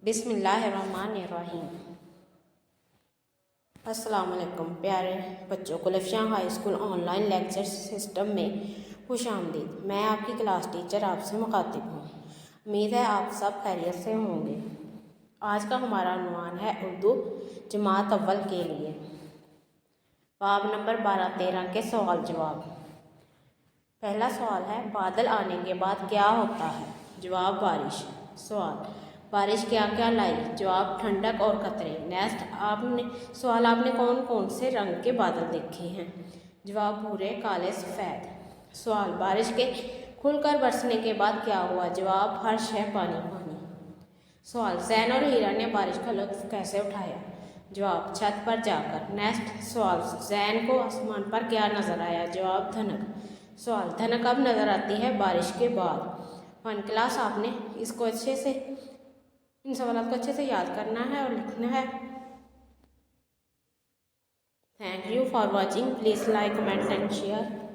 बिस्मिल्लाहिर्रहमानिर्रहीम। अस्सलाम वालेकुम प्यारे बच्चों को Lafshan high school online lecture system में खुशामदीद। मैं आपकी क्लास टीचर आपसे मुखातिब हूँ। उम्मीद है आप सब खैरियत से होंगे। आज का हमारा उन्वान है उर्दू जमात अव्वल के लिए बाब नंबर 12-13 के सवाल जवाब। पहला सवाल है, बादल आने के बाद क्या होता है? जवाब, बारिश। सवाल, बारिश क्या क्या लाई? जवाब, ठंडक और कतरे। नेक्स्ट आपने कौन कौन से रंग के बादल देखे हैं? जवाब, भूरे, काले, सफ़ेद। सवाल, बारिश के खुलकर बरसने के बाद क्या हुआ? जवाब, हर्ष है, पानी पानी। सवाल, जैन और हीरा ने बारिश का लुत्फ कैसे उठाया? जवाब, छत पर जाकर। नेक्स्ट सवाल, जैन को आसमान पर क्या नजर आया? जवाब, धनक। सवाल, धनक कब नजर आती है? बारिश के बाद। वन क्लास आपने इन सवालों को अच्छे से याद करना है और लिखना है। Thank you for watching. Please like, comment and share.